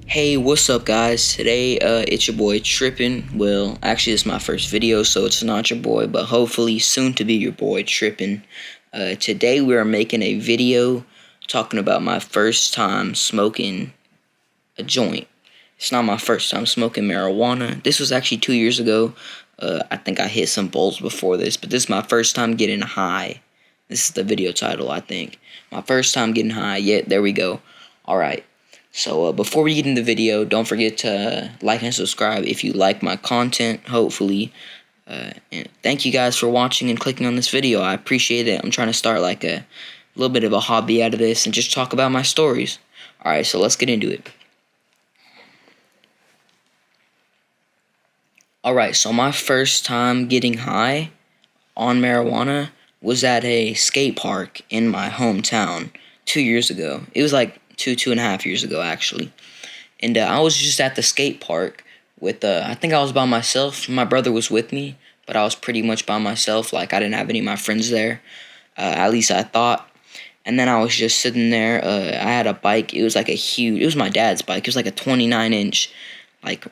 Hey, what's up, guys? Today, it's your boy Trippin. Well, actually, this is my first video, so it's not your boy, but hopefully soon to be your boy Trippin. Today, we are making a video talking about my first time smoking a joint. It's not my first time smoking marijuana. This was actually 2 years ago. I think I hit some bowls before this, but this is my first time getting high. This is the video title, I think. My first time getting high. Yeah, there we go. Alright. So before we get into the video, don't forget to like and subscribe if you like my content, hopefully. And thank you guys for watching and clicking on this video. I appreciate it. I'm trying to start like a little bit of a hobby out of this and just talk about my stories. Alright, so let's get into it. Alright, so my first time getting high on marijuana was at a skate park in my hometown 2 years ago. It was like 2.5 years ago, actually. And I was just at the skate park with, I think I was by myself. My brother was with me, but I was pretty much by myself. Like, I didn't have any of my friends there. At least I thought. And then I was just sitting there. I had a bike. It was like it was my dad's bike. It was like a 29-inch, like,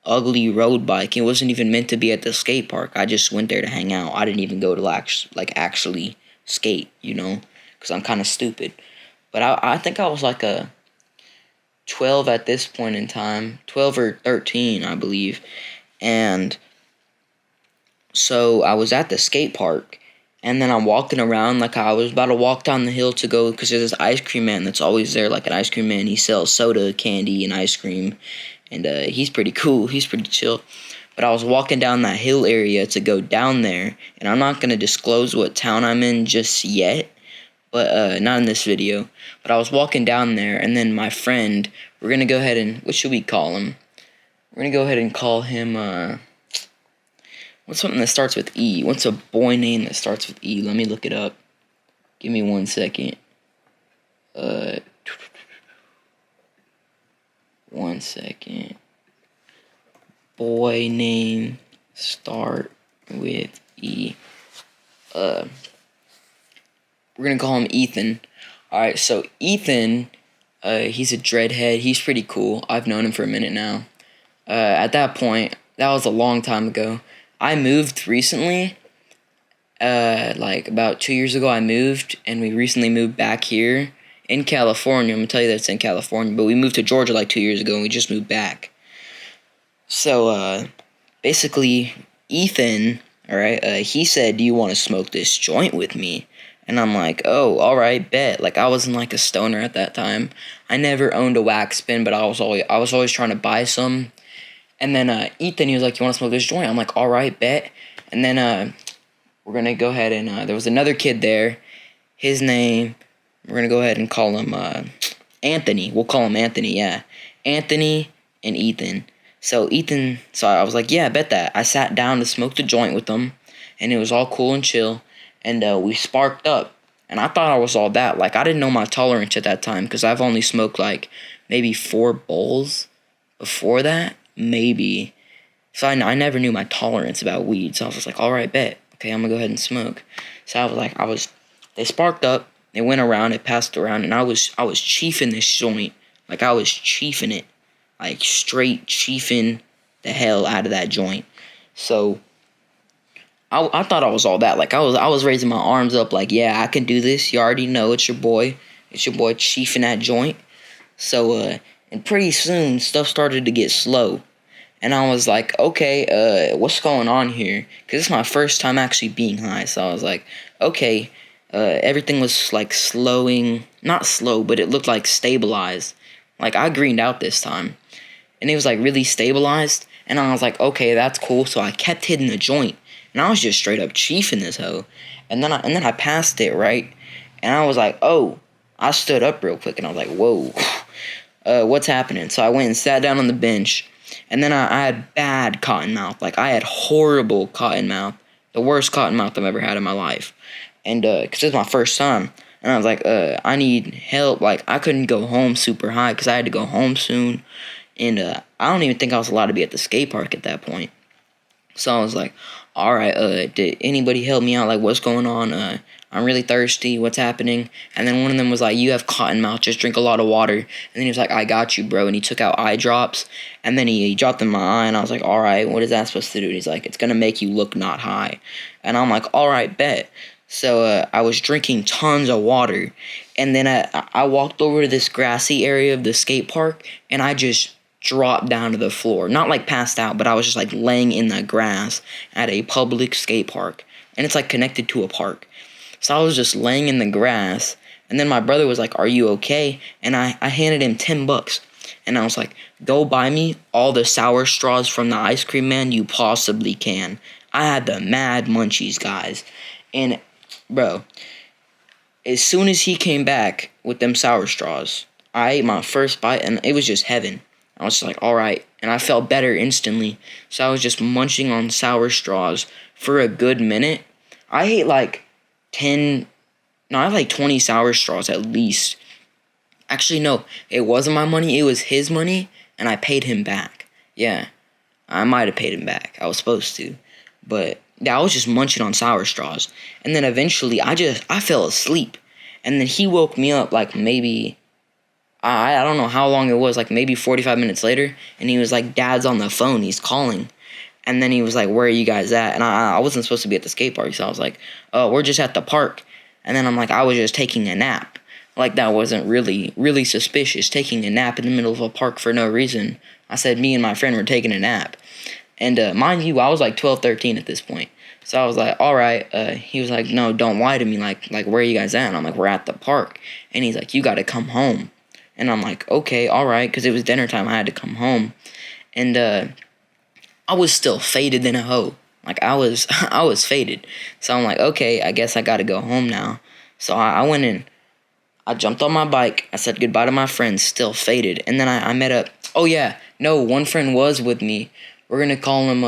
ugly road bike. It wasn't even meant to be at the skate park. I just went there to hang out. I didn't even go to, actually skate, because I'm kind of stupid. But I think I was like a 12 at this point in time, 12 or 13, I believe. And so I was at the skate park, and then I'm walking around like I was about to walk down the hill to go, because there's this ice cream man that's always there, like an ice cream man. He sells soda, candy, and ice cream, and he's pretty cool. He's pretty chill. But I was walking down that hill area to go down there, and I'm not going to disclose what town I'm in just yet, but not in this video. But I was walking down there, and then my friend, we're going to go ahead and, what should we call him? We're going to go ahead and call him, what's something that starts with E? What's a boy name that starts with E? Let me look it up. Give me 1 second. 1 second. Boy name start with E. We're gonna call him Ethan. Alright, so Ethan, he's a dreadhead. He's pretty cool. I've known him for a minute now. At that point, that was a long time ago. I moved recently. Like about 2 years ago I moved, and we recently moved back here in California. I'm gonna tell you that it's in California, but we moved to Georgia like 2 years ago, and we just moved back. So, basically, Ethan, alright, he said, "Do you want to smoke this joint with me?" And I'm like, "Oh, alright, bet." Like, I wasn't like a stoner at that time. I never owned a wax pen, but I was always trying to buy some. And then, Ethan, he was like, "You want to smoke this joint?" I'm like, "Alright, bet." And then, we're gonna go ahead and, there was another kid there. His name, we're gonna go ahead and call him, Anthony. We'll call him Anthony, yeah. Anthony and Ethan. So I was like, "Yeah, I bet that." I sat down to smoke the joint with them, and it was all cool and chill, and we sparked up. And I thought I was all that. Like, I didn't know my tolerance at that time, because I've only smoked, like, maybe 4 bowls before that, maybe. So I never knew my tolerance about weed, so I was just like, "Alright, bet. Okay, I'm gonna go ahead and smoke." So they sparked up, they went around, it passed around, and I was chiefing this joint. Like, I was chiefing it. Like, straight chiefing the hell out of that joint. So I thought I was all that. Like, I was raising my arms up like, "Yeah, I can do this. You already know it's your boy. It's your boy chiefing that joint." So and pretty soon stuff started to get slow. And I was like, "Okay, what's going on here?" Because it's my first time actually being high. So I was like, okay, everything was like slowing. Not slow, but it looked like stabilized. Like, I greened out this time. And it was like really stabilized, and I was like, "Okay, that's cool." So I kept hitting the joint, and I was just straight up chiefing this hoe, and then I passed it, right, and I was like, "Oh," I stood up real quick, and I was like, "Whoa, what's happening?" So I went and sat down on the bench, and then I had bad cotton mouth. Like, I had horrible cotton mouth, the worst cotton mouth I've ever had in my life, and because it was my first time. And I was like, "I need help." Like, I couldn't go home super high because I had to go home soon. And I don't even think I was allowed to be at the skate park at that point. So I was like, all right, did anybody help me out? Like, what's going on? I'm really thirsty. What's happening? And then one of them was like, you have cotton mouth. Just drink a lot of water. And then he was like, I got you, bro. And he took out eye drops. And then he dropped in my eye. And I was like, all right, what is that supposed to do? And he's like, it's going to make you look not high. And I'm like, all right, bet. So I was drinking tons of water. And then I walked over to this grassy area of the skate park. And I just dropped down to the floor. Not like passed out, but I was just like laying in the grass at a public skate park. And it's like connected to a park. So I was just laying in the grass. And then my brother was like, are you okay? And I handed him $10. And I was like, go buy me all the sour straws from the ice cream man you possibly can. I had the mad munchies, guys. And, bro, as soon as he came back with them sour straws, I ate my first bite, and it was just heaven. I was just like, all right. And I felt better instantly. So I was just munching on sour straws for a good minute. I ate like 10, no, I had like 20 sour straws at least. Actually, no, it wasn't my money. It was his money, and I paid him back. Yeah, I might have paid him back. I was supposed to. But yeah, I was just munching on sour straws. And then eventually, I fell asleep. And then he woke me up like maybe, I don't know how long it was, like maybe 45 minutes later. And he was like, Dad's on the phone. He's calling. And then he was like, where are you guys at? And I wasn't supposed to be at the skate park. So I was like, oh, we're just at the park. And then I'm like, I was just taking a nap. Like, that wasn't really suspicious, taking a nap in the middle of a park for no reason. I said me and my friend were taking a nap. And mind you, I was like 12, 13 at this point. So I was like, all right. He was like, no, don't lie to me. Like where are you guys at? And I'm like, we're at the park. And he's like, you got to come home. And I'm like, okay, all right. Because it was dinner time. I had to come home. And I was still faded than a hoe. Like, I was faded. So I'm like, okay, I guess I got to go home now. So I went in. I jumped on my bike. I said goodbye to my friends, still faded. And then I met up. Oh, yeah. No, one friend was with me. We're going to call him,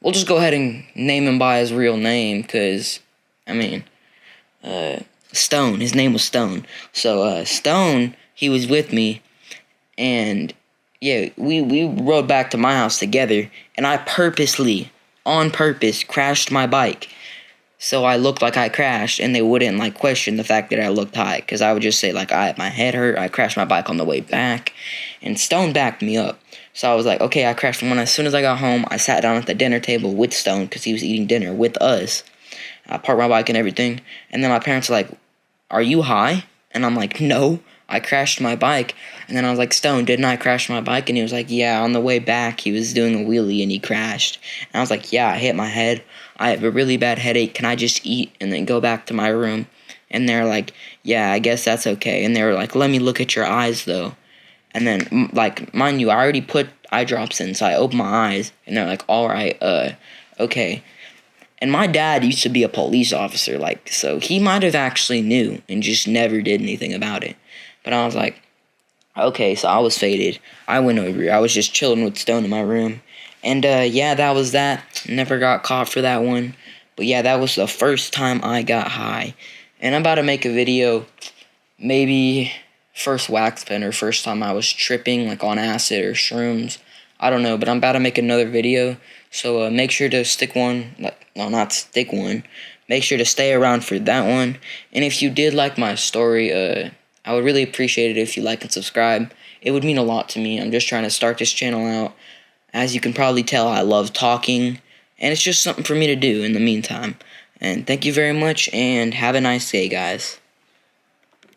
we'll just go ahead and name him by his real name. Because, I mean, Stone. His name was Stone. So, Stone, he was with me. And, yeah, we rode back to my house together. And I on purpose, crashed my bike. So I looked like I crashed, and they wouldn't, like, question the fact that I looked high. Because I would just say, like, my head hurt, I crashed my bike on the way back. And Stone backed me up. So I was like, okay, I crashed. And as soon as I got home, I sat down at the dinner table with Stone, because he was eating dinner with us. I parked my bike and everything. And then my parents were like, are you high? And I'm like, no, I crashed my bike. And then I was like, Stone, didn't I crash my bike? And he was like, yeah, on the way back, he was doing a wheelie and he crashed. And I was like, yeah, I hit my head. I have a really bad headache. Can I just eat and then go back to my room? And they're like, yeah, I guess that's okay. And they were like, let me look at your eyes, though. And then, like, mind you, I already put eye drops in, so I opened my eyes. And they're like, all right, okay. And my dad used to be a police officer, like, so he might have actually knew and just never did anything about it. But I was like, okay, so I was faded. I went over. I was just chilling with Stone in my room. And, yeah, that was that. Never got caught for that one. But, yeah, that was the first time I got high. And I'm about to make a video, maybe first wax pen or first time I was tripping, like, on acid or shrooms. I don't know, but I'm about to make another video. So, make sure to stick one. Well, not stick one. Make sure to stay around for that one. And if you did like my story, I would really appreciate it if you like and subscribe. It would mean a lot to me. I'm just trying to start this channel out. As you can probably tell, I love talking, and it's just something for me to do in the meantime. And thank you very much, and have a nice day, guys.